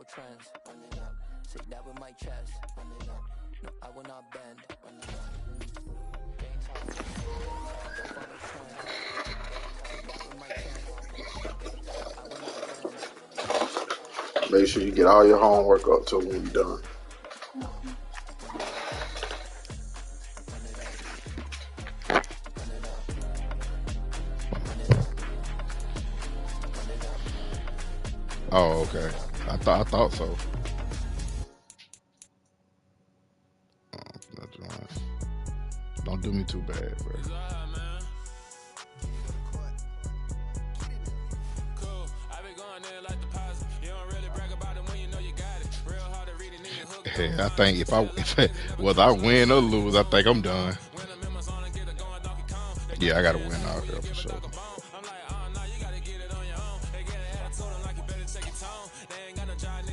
no trends. Run it up. Say that with my chest. Run it up. No, I will not bend. Run it up. Gang talk. Don't follow trends. Say that with my chest. I will not bend. Make sure you get all your homework up till when you're done. Oh, okay. I thought so. Don't do me too bad, bro. Hey, I think if whether I win or lose, I think I'm done. Yeah, I gotta win out here for sure.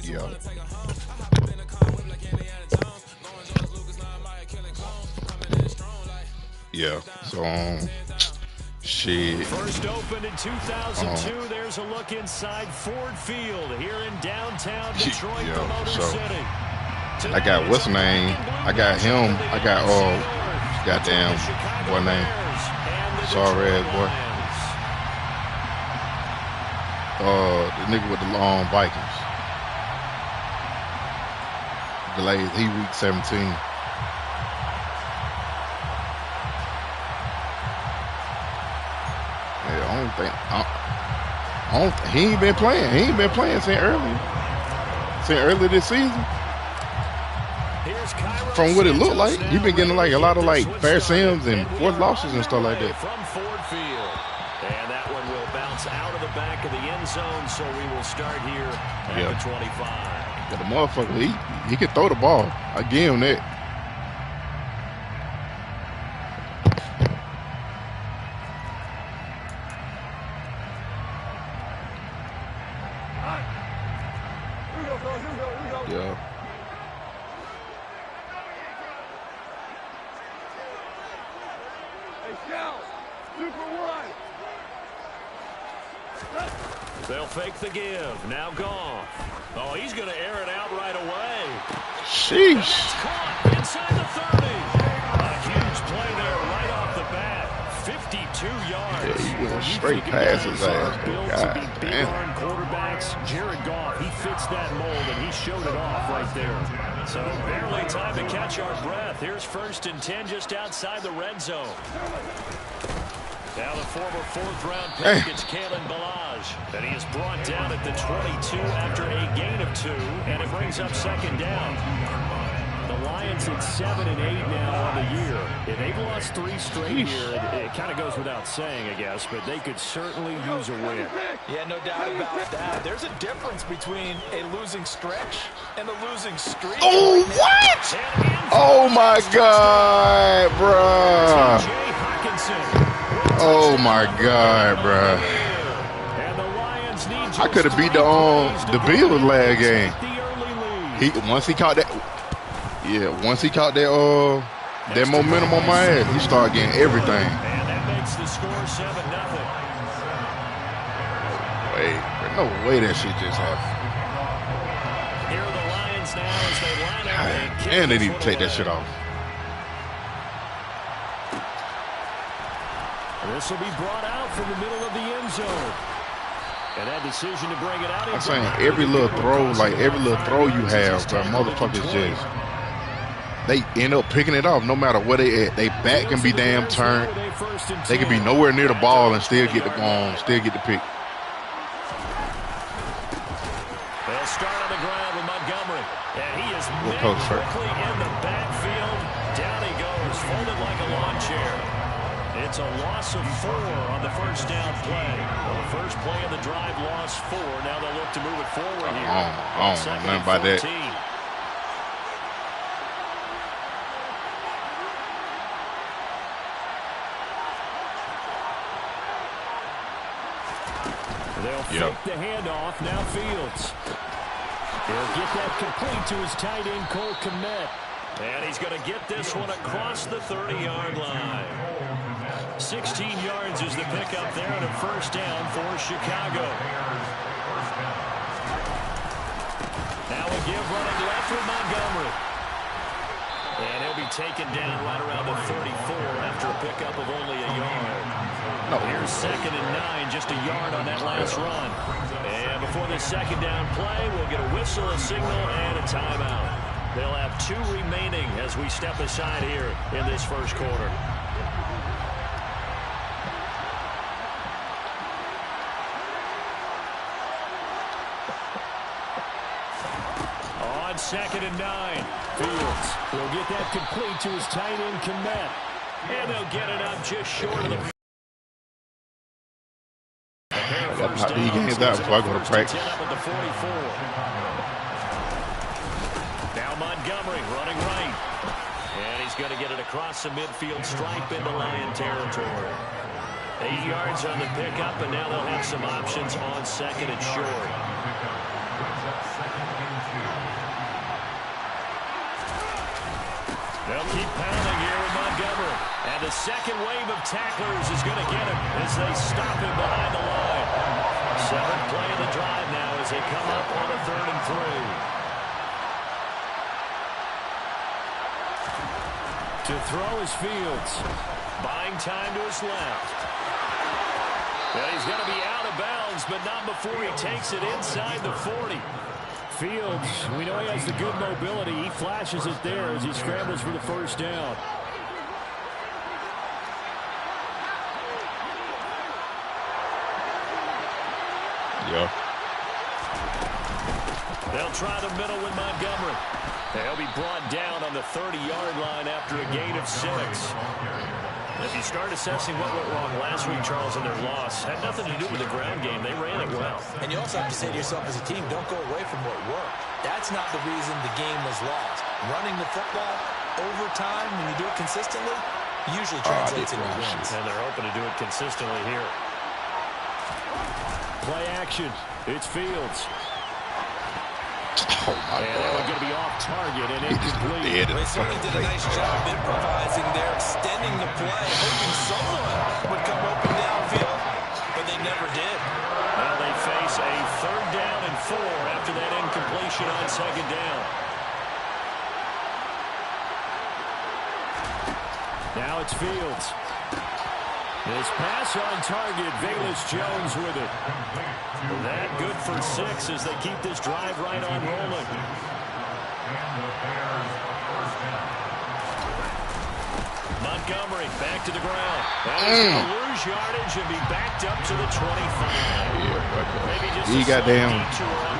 Yeah. Yeah. So shit. First opened in 2002. There's a look inside Ford Field here in downtown Detroit, the Motor City. I got what's the name? I got him. I got goddamn boy name. Sorry ass boy. The nigga with the long Vikings. Delayed. He week 17. He ain't been playing. He ain't been playing since early this season. From what it looked like, you've been getting like a lot of like fair sims and fourth losses and stuff like that. From Ford Field, and that one will bounce out of the back of the end zone. So we will start here at the 25. But the motherfucker, he can throw the ball. I give him that. Yeah. They'll fake the give. Now Goff. Oh, he's going to air it out right away. Sheesh. Caught inside the 30. A huge play there right off the bat. 52 yards. Yeah, he went straight past his ass. God damn. Quarterbacks, Jared Goff, he fits that mold, and he showed it off right there. So barely time to catch our breath. Here's 1st and 10 just outside the red zone. Now the former 4th-round pick, it's Kalen Ballage. And he is brought down at the 22 after a gain of 2, and it brings up 2nd down. The Lions at 7 and 8 now on the year. If they've lost 3 straight here, it kind of goes without saying, I guess, but they could certainly use a win. Yeah, no doubt about that. There's a difference between a losing stretch and a losing streak. Oh, what? Oh, my God, bro. Oh, my God, bro. I could have beat the Bills last game. Once he caught that that momentum on my ass, he started getting everything. And that makes the score 7-0. Wait, there's no way that shit just happened. Here are the Lions now as they line up. And they need to take that shit off. This will be brought out from the middle of the end zone. And that decision to bring it out. I'm saying every little throw, you have, bro, motherfuckers just, they end up picking it off no matter where they at. They back can be damn turned. They can be nowhere near the ball and still get the pick. They'll start on the ground with Montgomery. And he is quickly in the backfield. Down he goes, folded like a lawn chair. It's a loss of 4 on the first down play. Well, the first play of the drive lost 4. Now they'll look to move it forward here. I don't know nothing about that. They'll fake the handoff. Now Fields. He'll get that complete to his tight end, Cole Kmet. And he's going to get this one across the 30-yard line. 16 yards is the pickup there and a first down for Chicago. Now a give running left with Montgomery. And he'll be taken down right around the 34 after a pickup of only a yard. No. Here's 2nd and 9, just a yard on that last run. And before this second down play, we'll get a whistle, a signal, and a timeout. They'll have 2 remaining as we step aside here in this first quarter. On 2nd and 9, Fields will get that complete to his tight end, Kmet. And they'll get it up just short of the... That's how he gains that before I go to practice. Now Montgomery running right. And he's going to get it across the midfield stripe into Lion territory. 8 yards on the pickup, and now they'll have some options on 2nd and short. They'll keep pounding here with Montgomery. And the second wave of tacklers is going to get him as they stop him behind the line. 7th play of the drive now as they come up on a 3rd and 3. To throw is Fields. Buying time to his left. And he's going to be out of bounds, but not before he takes it inside the 40. Fields, we know he has the good mobility. He flashes it there as he scrambles for the first down. Yeah. They'll try the middle with Montgomery. They'll be brought down on the 30-yard line after a gain of 6. If you start assessing what went wrong last week, Charles, in their loss, had nothing to do with the ground game. They ran it well. And you also have to say to yourself as a team, don't go away from what worked. That's not the reason the game was lost. Running the football over time, when you do it consistently, usually translates into wins. And they're hoping to do it consistently here. Play action. It's Fields. Oh, my and they're going to be off target and incomplete. They certainly did a nice job improvising there, extending the play, hoping someone would come open downfield, but they never did. Well, they face a 3rd down and 4 after that incompletion on 2nd down. Now it's Fields. His pass on target, Velus Jones with it. That good for 6 as they keep this drive right on rolling. Montgomery back to the ground. And he's going to lose yardage and be backed up to the 25. Maybe just he got damn. On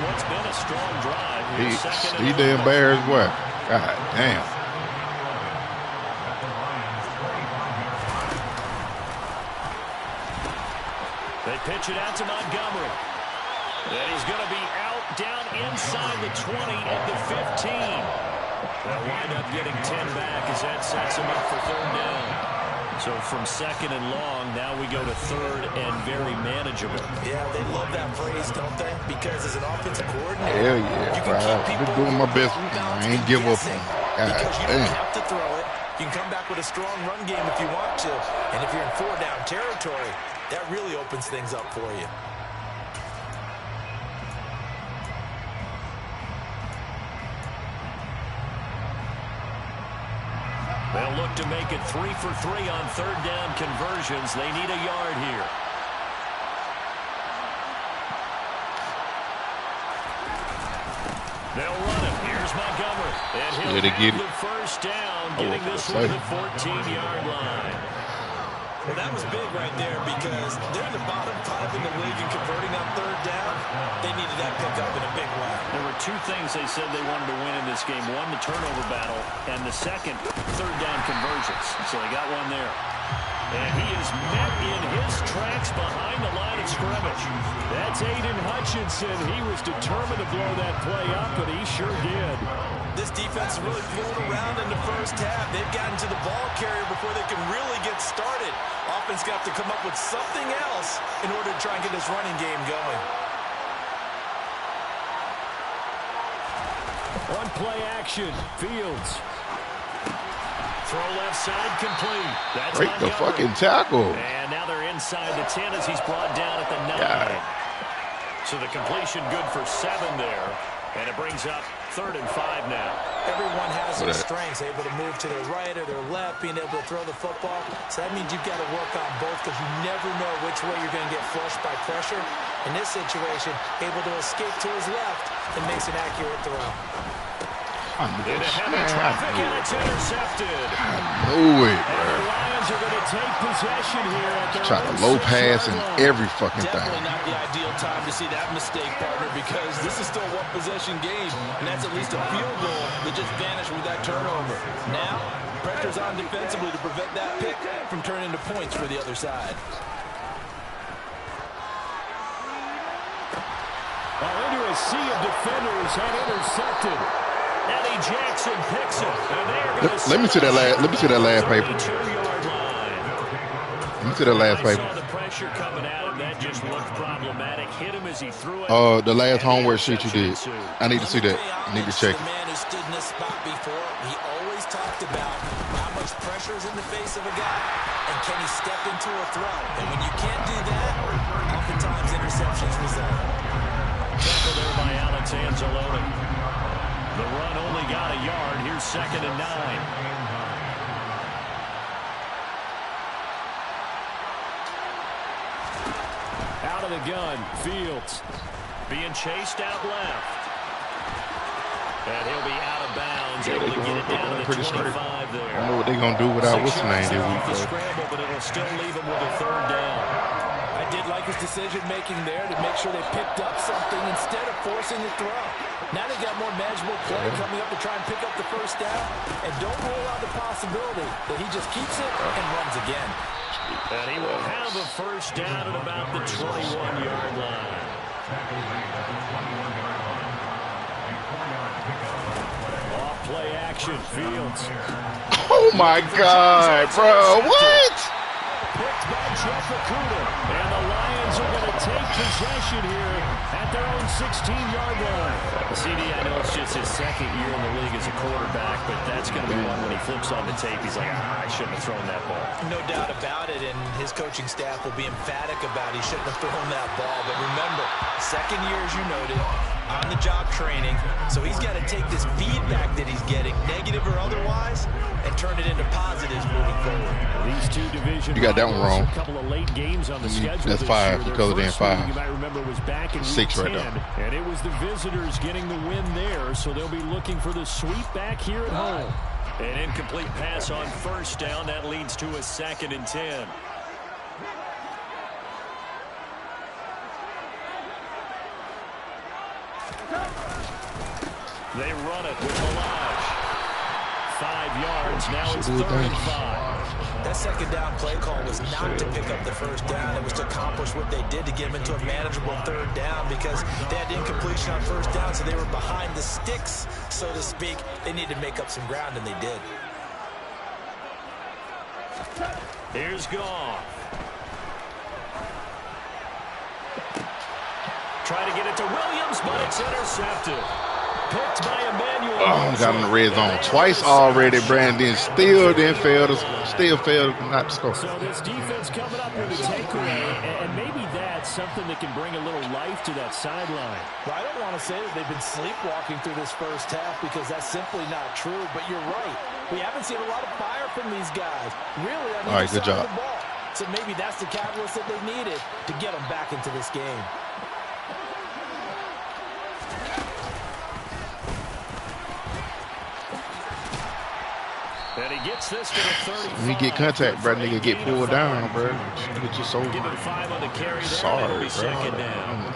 what's been a strong drive. He damn bear as well. God damn. They pitch it out to Montgomery. And he's going to be out down inside the 20 at the 15. They'll wind up getting 10 back as that sets him up for 3rd down. So from 2nd and long, now we go to 3rd and very manageable. Yeah, they love that phrase, don't they? Because as an offensive coordinator, hell yeah, you can keep people I've been doing my best. I ain't give up. Because you don't have to throw it. You can come back with a strong run game if you want to. And if you're in 4-down territory, that really opens things up for you. They'll look to make it 3 for 3 on 3rd down conversions. They need a yard here. They'll run it. Here's Montgomery. And he'll have the first down, getting this one to the 14-yard line. Well, that was big right there because they're in the bottom 5 in the league and converting on 3rd down. They needed that pickup in a big way. There were 2 things they said they wanted to win in this game. One, the turnover battle, and the second, 3rd down conversions. So they got one there. And he is met in his tracks behind the line of scrimmage. That's Aiden Hutchinson. He was determined to blow that play up, and he sure did. This defense is really flown around in the first half. They've gotten to the ball carrier before they can really get started. Offense got to come up with something else in order to try and get this running game going. On play action, Fields. Throw left side complete. That's break the fucking tackle. And now they're inside the 10 as he's brought down at the 9. So the completion good for 7 there. And it brings up 3rd and 5 now. Everyone has their strengths, able to move to their right or their left, being able to throw the football. So that means you've got to work on both because you never know which way you're going to get flushed by pressure. In this situation, able to escape to his left and makes an accurate throw. Into heavy traffic, and it's intercepted. Knew it, And the bro. Lions are going to take possession here at their Try to own low 6-yard pass and line. every fucking thing. Definitely not the ideal time to see that mistake, partner, because this is still a one-possession game, and that's at least a field goal that just vanished with that turnover. Now, pressure's on defensively to prevent that pick from turning into points for the other side. Into a sea of defenders and intercepted. Eddie Jackson picks it. And they're going to Let me see that last. Let me see that last paper. 32-yard line. Let me see that last I paper. saw the pressure coming at him. That just looked problematic. Hit him as he threw it. The last And the homework sheet you did. interception ensued. I need to see that. I need to check The it. man who stood in this spot before, he always talked about how much pressure is in the face of a guy, and can he step into a throw? And when you can't do that, oftentimes interceptions result. Tackle there by Alex Anzalone. The run only got a yard. Here's 2nd and 9. Out of the gun, Fields. Being chased out left. And he'll be out of bounds, able to get it down to the Pretty 25 straight. there. I don't know what they're gonna do without what's the name this Off week, the though. scramble, but it'll still leave him with a 3rd down. I did like his decision-making there to make sure they picked up something instead of forcing the throw. Now they got more manageable play coming up to try and pick up the 1st down. And don't rule out the possibility that he just keeps it and runs again. And he will have a 1st down at about the 21-yard line. Off play action, Fields. Oh my God, bro! What? Picked by Jeff Okudah. And the Lions are going to take possession here at their own 16-yard line. CD, I know it's just his 2nd year in the league as a quarterback, but that's going to be one when he flips on the tape. He's like, I shouldn't have thrown that ball. No doubt about it, and his coaching staff will be emphatic about he shouldn't have thrown that ball. But remember, 2nd year, as you noted, on-the-job training. So he's got to take this feedback that he's getting, negative or otherwise, and turn it into positives moving forward. These two division You got that one wrong. A couple of late games on the schedule. That's this 5. year. You colored in Their first 5. one, you might remember, was back in 6 week right 10, there. and it was the visitors getting the win there. So they'll be looking for the sweep back here at home. An incomplete pass on 1st down. That leads to a 2nd and 10. They run it with Balaj. 5 yards. Now it's 3rd and 5. That 2nd down play call was not to pick up the 1st down. It was to accomplish what they did to get them into a manageable 3rd down because they had incompletion on 1st down, so they were behind the sticks, so to speak. They needed to make up some ground, and they did. Here's Goff. Try to get it to Williams, but it's intercepted. Picked by Emmanuel. Oh, got in the red zone twice already, Brandon. Still failed not to score. So this defense coming up with a takeaway, and maybe that's something that can bring a little life to that sideline. Well, I don't want to say that they've been sleepwalking through this 1st half because that's simply not true, but you're right. We haven't seen a lot of fire from these guys. Really, All right, good job. The ball. So maybe that's the catalyst that they needed to get them back into this game. And he gets this to the 35. When you get contact, bro, nigga get pulled down, bro. Get your soul. Give him 5 on the carry there. Sorry, It'll be bro. 2nd down.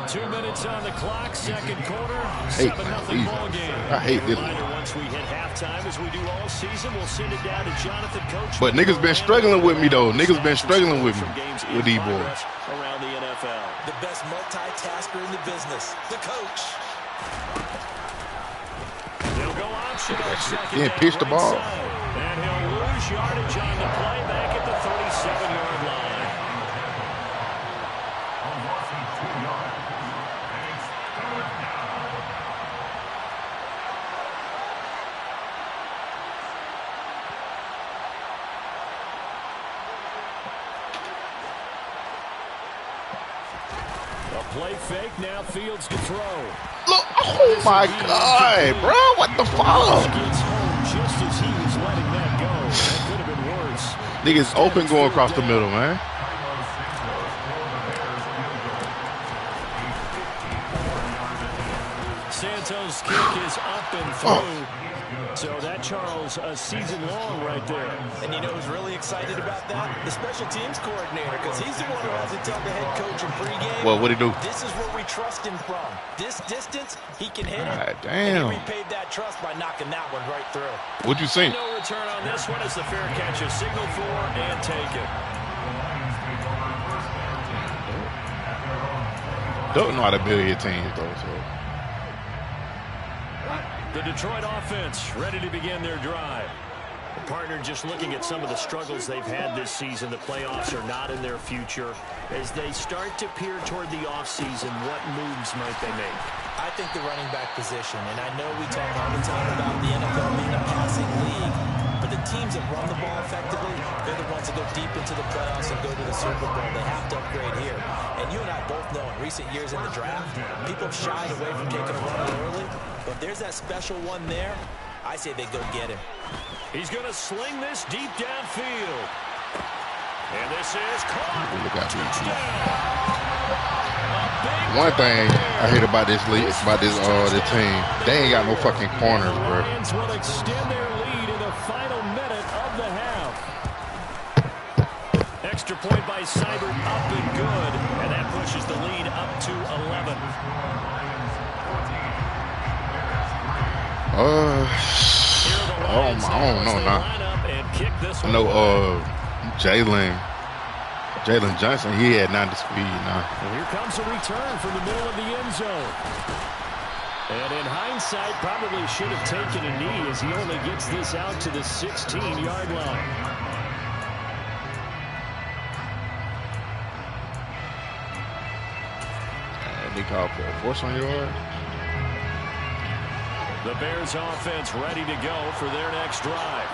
2 minutes on the clock, 2nd quarter. Hate 7-0 ball game. I hate this Reminder, one. once we hit halftime, as we do all season, we'll send it down to Jonathan Coach. But niggas been struggling with me, though. Niggas been struggling with me, From games in with these boys. progress around the NFL. The best multitasker in the business, the coach. They'll go option on 2nd Then down, pitch the right ball. side. And he'll lose yardage on the play back at the 37-yard line. Play fake, now Fields to throw. Look, oh my God, bro, what the fuck? Gets home just as he was letting that go. That could have been worse. Niggas open going across the middle, man. Santos' kick is up and through. So that, Charles, a season long right there. And you know who's really excited about that? The special teams coordinator, because he's the one who has to tell the head coach in pregame. Well, what'd he do? This is where we trust him from. This distance, he can hit it. Damn. And he repaid that trust by knocking that one right through. What'd you think? No return on this one as the fair catch is signaled for and taken. Don't know how to build your teams, though, so. The Detroit offense ready to begin their drive. The partner just looking at some of the struggles they've had this season. The playoffs are not in their future. As they start to peer toward the offseason, what moves might they make? I think the running back position, and I know we talk all the time about the NFL being a passing league, but the teams that run the ball effectively, they're the ones that go deep into the playoffs and go to the Super Bowl. They have to upgrade here. And you and I both know in recent years in the draft, people have shied away from taking a runner early, but there's that special one there. I say they go get him. He's going to sling this deep downfield. And this is caught. Look at me. One thing I hate about this league, about this team, they ain't got no fucking corners, bro. Lions will extend their lead in the final minute of the half. Extra point by Seibert, up and good, and that pushes the lead up to 11. I don't know now. I know Jalen Johnson, he had 90 speed now. And here comes a return from the middle of the end zone. And in hindsight, probably should have taken a knee as he only gets this out to the 16-yard line. They called for a force on yard. The Bears offense ready to go for their next drive.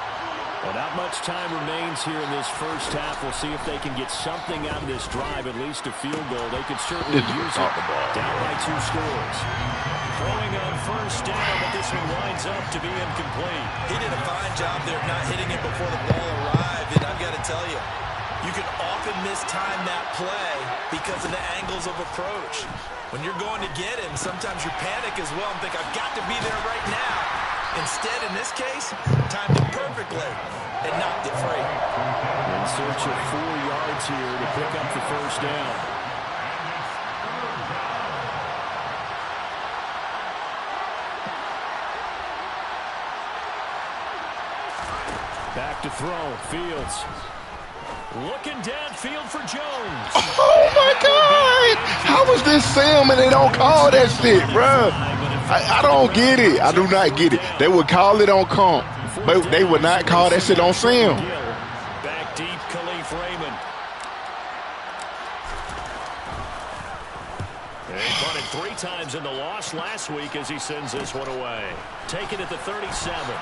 Well, not much time remains here in this first half. We'll see if they can get something out of this drive, at least a field goal. They could certainly use it. Down by 2 scores. Throwing on first down, but this one winds up to be incomplete. He did a fine job there of not hitting it before the ball arrived, and I've got to tell you, you can often mistime that play because of the angles of approach. When you're going to get him, sometimes you panic as well and think, I've got to be there right now. Instead, in this case, timed it perfectly and knocked it free. In search of 4 yards here to pick up the first down. Back to throw, Fields. Looking downfield for Jones. Oh my God! How is this Sam and they don't call that shit, bro? I don't get it. I do not get it. They would call it on comp, but they would not call that shit on Sam. Back deep, Khalif Raymond. And he bunted 3 times in the loss last week as he sends this one away. Taken at the 37.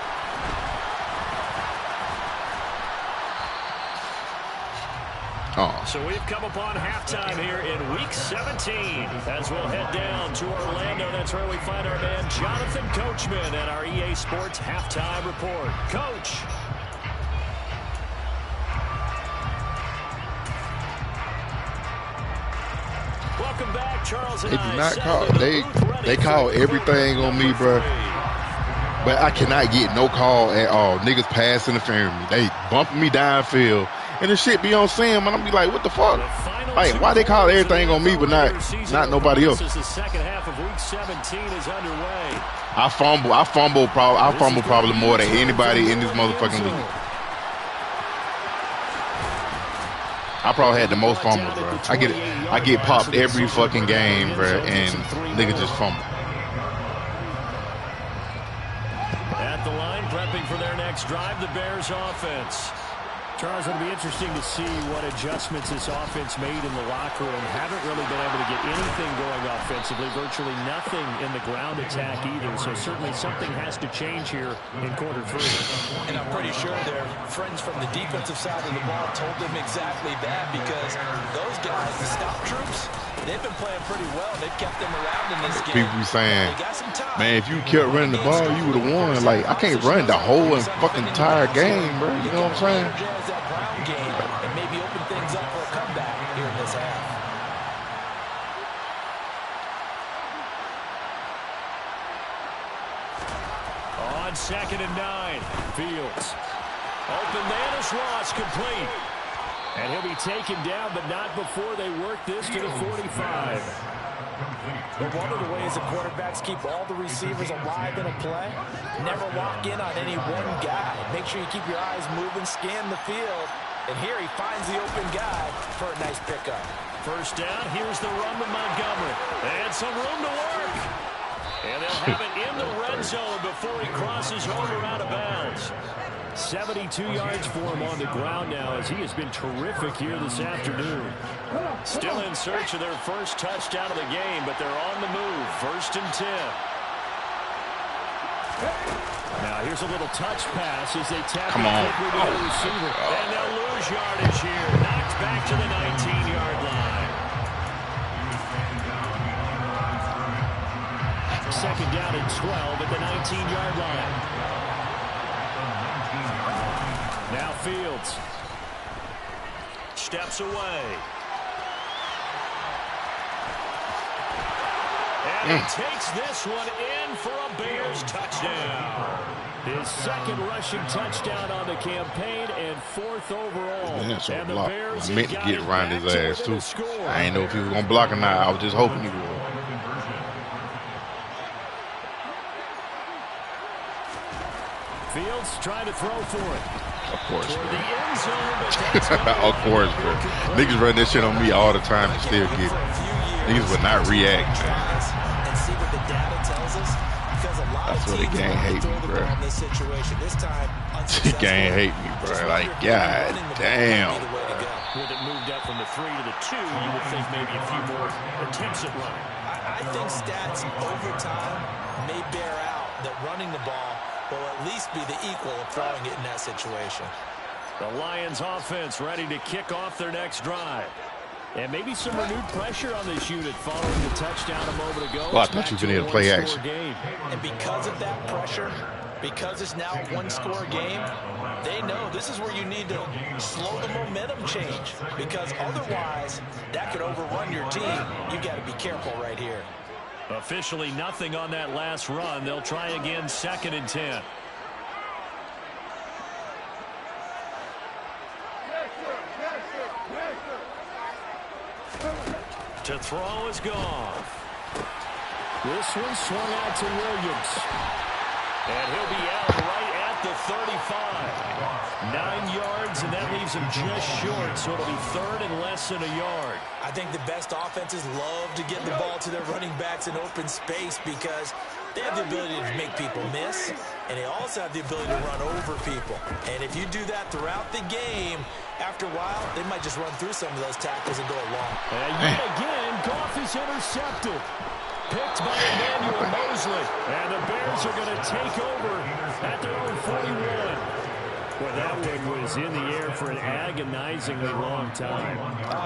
So we've come upon halftime here in Week 17 as we'll head down to Orlando. That's where we find our man Jonathan Coachman at our EA Sports Halftime Report. Coach. Welcome back, Charles. They do not call. They call everything on me, bro. But I cannot get no call at all. Niggas pass interfering me. They bumping me downfield. And the shit be on Sam, and I'm be like, what the fuck? Like, why they call everything on me, but not nobody else? The second half of Week 17 is underway. I fumble probably more than anybody in this motherfucking league. I probably had the most fumbles, bro. I get popped every fucking game, bro, and niggas just fumble. At the line, prepping for their next drive, the Bears offense. Charles, it'll be interesting to see what adjustments this offense made in the locker room. Haven't really been able to get anything going offensively, virtually nothing in the ground attack either. So certainly something has to change here in quarter 3. And I'm pretty sure their friends from the defensive side of the ball told them exactly that, because those guys, the stop troops, they've been playing pretty well. They've kept them around in this game. People be saying, man, if you kept running the ball, you would have won. Like, I can't run the whole fucking entire game, bro. You know what I'm saying? That ground game and maybe open things up for a comeback here in this half. On 2nd and 9, Fields. Open man is lost, complete. And he'll be taken down, but not before they work this to the 45. But one of the ways the quarterbacks keep all the receivers alive in a play, never lock in on any one guy. Make sure you keep your eyes moving, scan the field. And here he finds the open guy for a nice pickup. First down, here's the run with Montgomery. And some room to work. And they'll have it in the red zone before he crosses over out of bounds. 72 yards for him on the ground now, as he has been terrific here this afternoon. Still in search of their first touchdown of the game, but they're on the move. 1st and 10. Now here's a little touch pass as they tap Come on. the receiver. And they'll lose yardage here. Knocked back to the 19-yard line. 2nd down and 12 at the 19-yard line. Now Fields steps away. And he takes this one in for a Bears touchdown. His 2nd rushing touchdown on the campaign and 4th overall. Man, that's a and the block. Bears I meant to get around his ass, too. I ain't know if he was going to block or not. I was just hoping he would. Fields trying to throw for it. Of course, bro. The end zone, but that's Of course, bro. Niggas run that shit on me all the time and still get it. Niggas would not react, man. And see what the data tells us, because a lot That's of what the teams gang hate me, bro. in this situation. This time, The gang hate me, bro. Like, god damn. with it moved up from the 3 to the 2, you would think maybe a few more attempts at running. I think stats over time may bear out that running the ball will at least be the equal of throwing it in that situation. The Lions offense ready to kick off their next drive. And maybe some renewed pressure on this unit following the touchdown a moment ago. Well, I thought you were going to play action. Game. And because of that pressure, because it's now a one-score game, they know this is where you need to slow the momentum change, because otherwise that could overrun your team. You got to be careful right here. Officially nothing on that last run. They'll try again, 2nd and 10. To throw is gone. This one swung out to Williams. And he'll be out right at the 35. 9 yards, and that leaves him just short, so it'll be 3rd and less than a yard. I think the best offenses love to get the ball to their running backs in open space, because they have the ability to make people miss, and they also have the ability to run over people. And if you do that throughout the game, after a while, they might just run through some of those tackles and go along. And yet again, Goff is intercepted. Picked by Emmanuel Mosley. And the Bears are going to take over at their own 41. Well, that one was in the air for an agonizingly long time.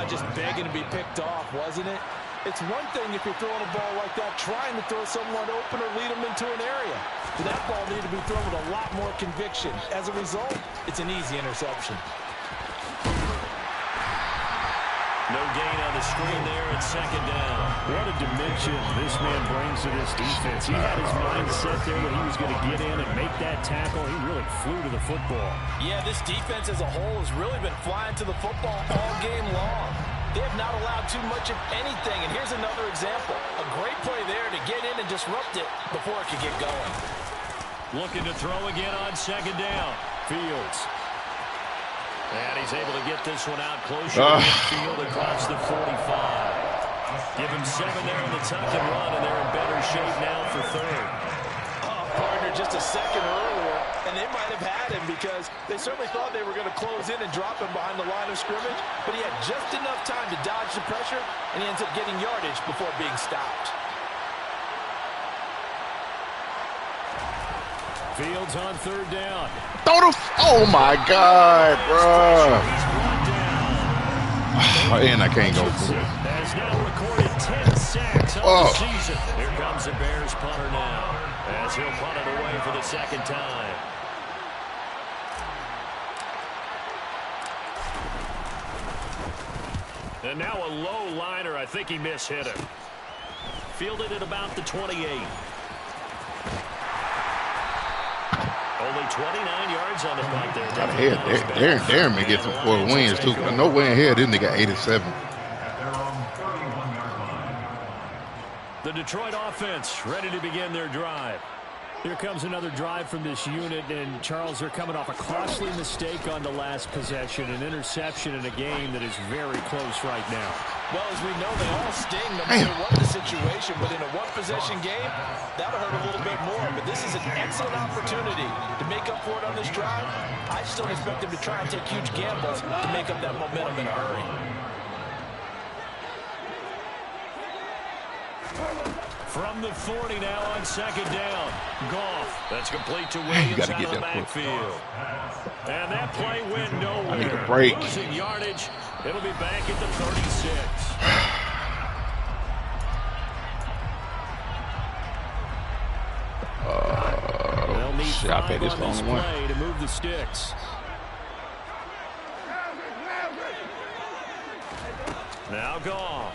Just begging to be picked off, wasn't it? It's one thing if you're throwing a ball like that, trying to throw someone open or lead them into an area. But that ball needed to be thrown with a lot more conviction. As a result, it's an easy interception. No gain on the screen there at 2nd down. What a dimension this man brings to this defense. He had his mind set there that he was going to get in and make that tackle. He really flew to the football. Yeah, this defense as a whole has really been flying to the football all game long. They have not allowed too much of anything. And here's another example. A great play there to get in and disrupt it before it could get going. Looking to throw again on 2nd down. Fields. And he's able to get this one out closer to midfield across the 45. Give him 7 there on the tuck and run, and they're in better shape now for 3rd. Partner, just a second earlier, And they might have had him because they certainly thought they were going to close in and drop him behind the line of scrimmage, but he had just enough time to dodge the pressure, and he ends up getting yardage before being stopped. Fields on third down. Oh, my God, bro. And I can't go for it. Has now recorded 10 sacks on the season. Here comes the Bears punter now, as he'll punt it away for the second time. And now a low liner. I think he mishit him. Fielded at about the 28. Only 29 yards on the punt there. Got ahead. Darren may get some 4 wins, too. No way in here. This nigga 87. The Detroit offense ready to begin their drive. Here comes another drive from this unit, and Charles, they're coming off a costly mistake on the last possession, an interception in a game that is very close right now. Well, as we know, they all sting no matter what the situation, but in a one-possession game, that'll hurt a little bit more. But this is an excellent opportunity to make up for it on this drive. I just don't expect them to try and take huge gambles to make up that momentum in a hurry. From the 40 now on second down. Goff. That's complete to Williams out of the backfield. And that play went nowhere. I need a break. Losing yardage. It'll be back at the 36. They'll need shit, I bet 5 this on this the only play to move the sticks. Now Goff.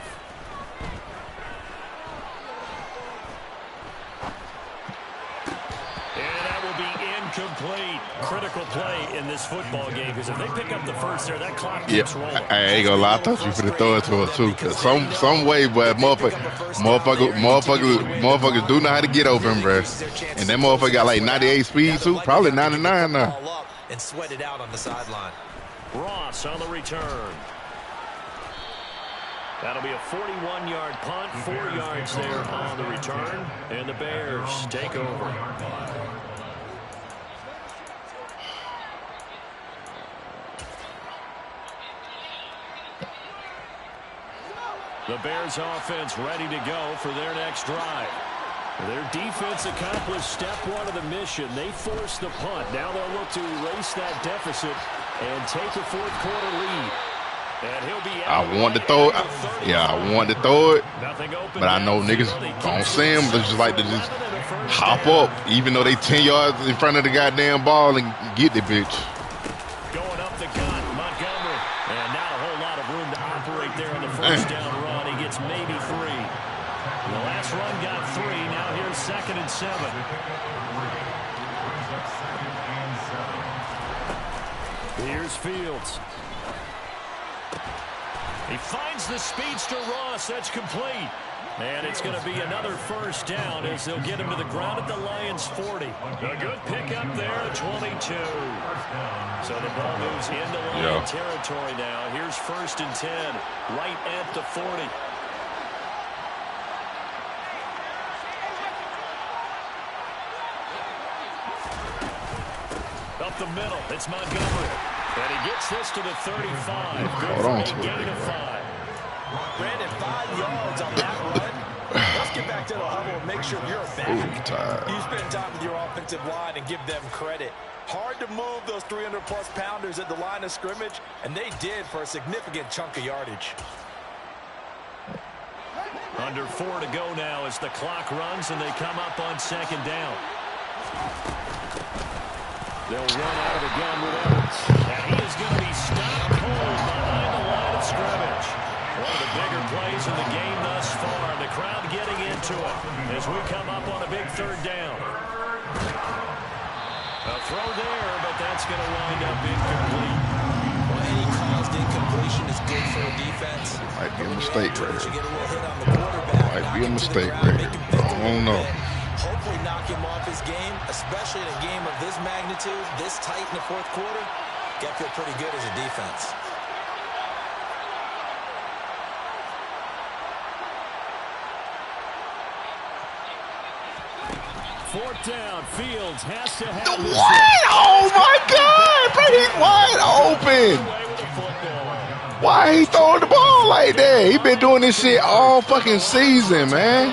Incomplete. Critical play in this football game because if they pick up the first there, that clock keeps rolling. I ain't gonna lie, I thought you finna throw it to her too. Cause some way, but motherfuckers do know how to get open, bro. And that motherfucker got like 98 speed too, probably 99 now. And sweat it out on the sideline. Ross on the return. That'll be a 41-yard punt, 4 yards there on the return, and the Bears take over. The Bears offense ready to go for their next drive. Their defense accomplished step 1 of the mission. They forced the punt. Now they'll look to erase that deficit and take a fourth quarter lead. And he'll be out. I wanted to throw it. Yeah, I wanted to throw it. But I know niggas don't see him. They just like to just hop up, even though they 10 yards in front of the goddamn ball and get the bitch. Going up the gun, Montgomery. And not a whole lot of room to operate there on the first down run. He gets maybe 3. The last run got 3. Now here's 2nd and 7. Here's Fields. He finds the speedster Ross. That's complete. And it's going to be another first down as they'll get him to the ground at the Lions' 40. A good pickup there, 22. So the ball moves into Lion territory now. Here's 1st and 10, right at the 40. Up the middle, it's Montgomery. And he gets this to the 35. Good for a gain of 5. Brandon, 5 yards on that run. Let's get back to the huddle and make sure you're back. You spend time with your offensive line and give them credit. Hard to move those 300-plus pounders at the line of scrimmage, and they did for a significant chunk of yardage. Under 4 to go now as the clock runs and they come up on 2nd down. They'll run out of the gun with Evans. And he is going to be stopped cold behind the line of scrimmage. One of the bigger plays in the game thus far. The crowd getting into it as we come up on a big 3rd down. A throw there, but that's going to wind up incomplete. Well, any caused incompletion is good for a defense. Might be a mistake right here. Might be a mistake right here. I don't know. Hopefully knock him off his game, especially in a game of this magnitude, this tight in the 4th quarter. Got to feel pretty good as a defense. Fourth down, Fields has to have this. What? Oh my God, bro, he's wide open. Why he throwing the ball like that? He been doing this shit all fucking season, man.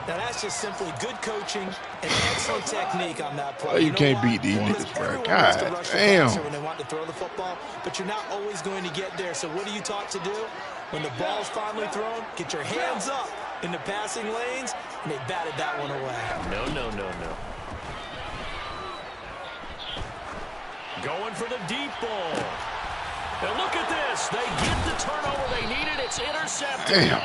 Now that's just simply good coaching and excellent technique on that play. Oh, you can't beat these niggas, bro. God damn. When they want to throw the football, but you're not always going to get there. So what are you taught to do? When the ball's finally thrown, get your hands up in the passing lanes, and they batted that one away. No. Going for the deep ball. And look at this. They get the turnover they needed. It's intercepted. Damn.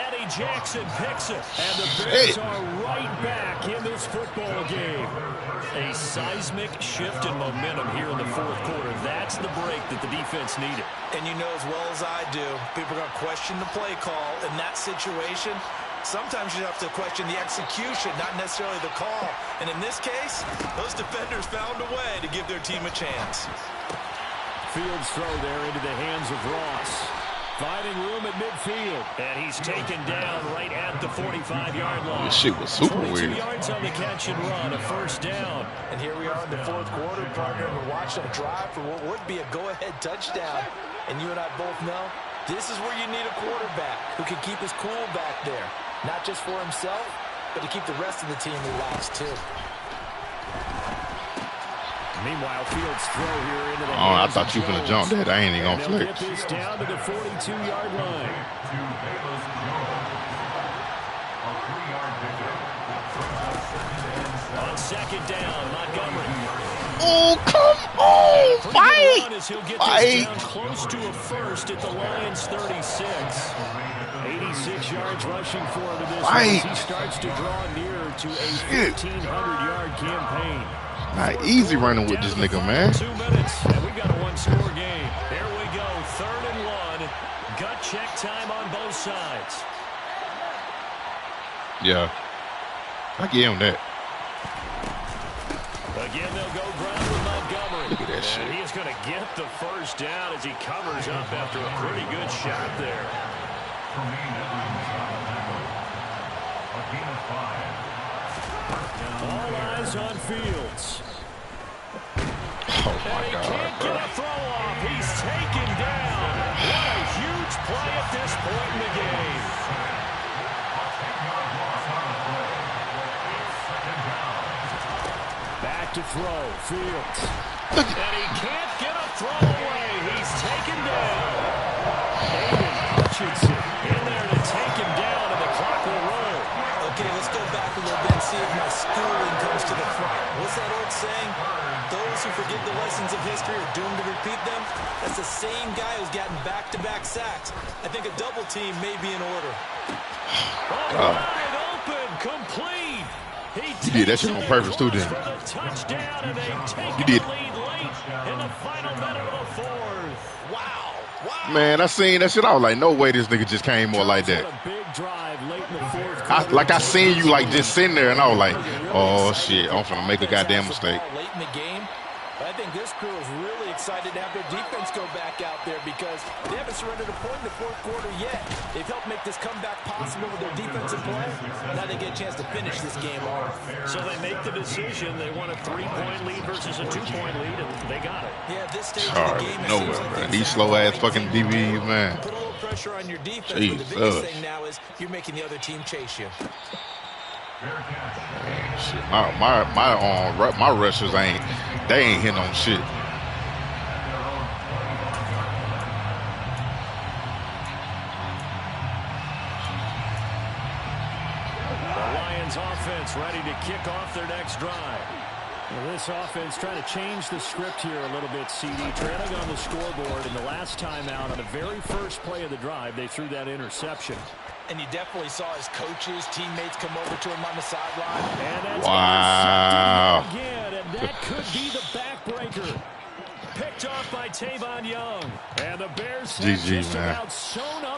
Eddie Jackson picks it. And the Bears are right back in this football game. A seismic shift in momentum here in the fourth quarter. That's the break that the defense needed. And you know as well as I do, people are going to question the play call in that situation. Sometimes you have to question the execution, not necessarily the call. And in this case, those defenders found a way to give their team a chance. Fields throw there into the hands of Ross. Finding room at midfield. And he's taken down right at the 45-yard line. This shit was super 22 weird. yards on the catch and run, a first down. And here we are in the fourth quarter, partner, and we're watching them drive for what would be a go-ahead touchdown. And you and I both know this is where you need a quarterback who can keep his cool back there. Not just for himself, but to keep the rest of the team relaxed, too. Meanwhile, Fields throw here into the Oh, I thought you were going to jump that. I ain't even going to flick. flex. Get this down to the 42-yard line. On second down, Montgomery. Oh, come on. Fight. He'll get this down close to a first at the Lions 36. 86 yards rushing for him in this one as he starts to draw nearer to a 1,500-yard campaign. Not easy running with this nigga, man. 2 minutes, and we've got a one-score game. Here we go, 3rd and 1. Gut check time on both sides. Yeah. I give him that. Again, they'll go ground with Montgomery. Look at that shit. And he's going to get the first down as he covers up after a pretty good shot there. All eyes on Fields. Oh, my God. Can't get a throw off. He's taken down. What a huge play at this point in the game. Back to throw. Fields. And he can't get a throw away. He's taken down. Aiden Hutchinson in there to take him down, and the clock will roll. Okay, let's go back a little bit and see if my schooling comes to the front. What's that old saying? Those who forget the lessons of history are doomed to repeat them. That's the same guy who's gotten back-to-back sacks. I think a double team may be in order. Wide open, complete. You did that shit on purpose, too, didn't you? Touchdown, and they take You did. the lead late in the final minute of the fourth. Wow. Man, I seen that shit. I was like, no way this nigga just came more like that. A big drive late in the fourth quarter. I seen you like just sitting there, and I was like, oh shit, I'm finna make a goddamn mistake. Late in the game, but I think this crew is really excited to have their defense go back out there because they haven't surrendered a point in the fourth quarter yet. They've helped make this comeback possible with their defensive play. Now they get a chance to finish this game off. So they make the decision. They want a 3-point lead versus a 2-point lead, and they got it. Yeah, this stage of Hard the game, nowhere, man. These slow ass fucking DBs, man. Put a little pressure on your defense, but Jesus. the biggest thing now is you're making the other team chase you. Shit, my rushers ain't hitting on shit. Offense ready to kick off their next drive. Well, this offense trying to change the script here a little bit, CD. Trailing on the scoreboard, and the last time out on the very first play of the drive, they threw that interception. And you definitely saw his coaches, teammates come over to him on the sideline. And that's wow. Again, and that could be the backbreaker. Picked off by Tavon Young. And the Bears GG, man.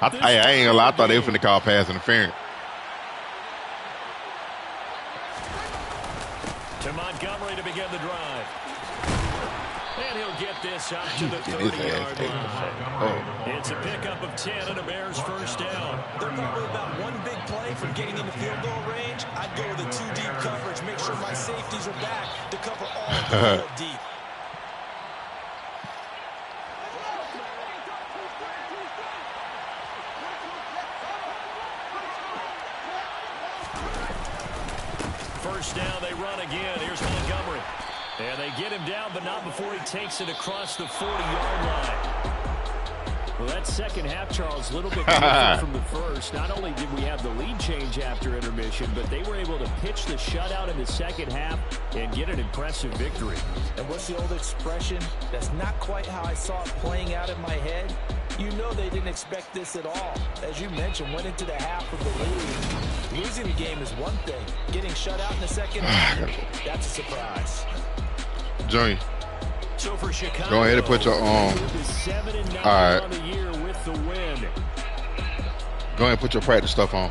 I ain't gonna lie, I thought they were finna call pass interference. To Montgomery to begin the drive. And he'll get this up to the 30-yard line. It's a pickup of 10 and a Bears first down. They're probably about one big play from getting into field goal range. I'd go with a 2-deep coverage, make sure my safeties are back to cover all of the field deep. First down, they run again. Here's Montgomery. And they get him down, but not before he takes it across the 40-yard line. Well, that second half, Charles, a little bit different from the first. Not only did we have the lead change after intermission, but they were able to pitch the shutout in the second half and get an impressive victory. And what's the old expression? That's not quite how I saw it playing out in my head. You know they didn't expect this at all. As you mentioned, went into the half with the lead. Losing the game is one thing. Getting shut out in the second half, that's a surprise. Junior, So for Chicago, go ahead and put your all right. on the year with the win. Go ahead and put your practice stuff on.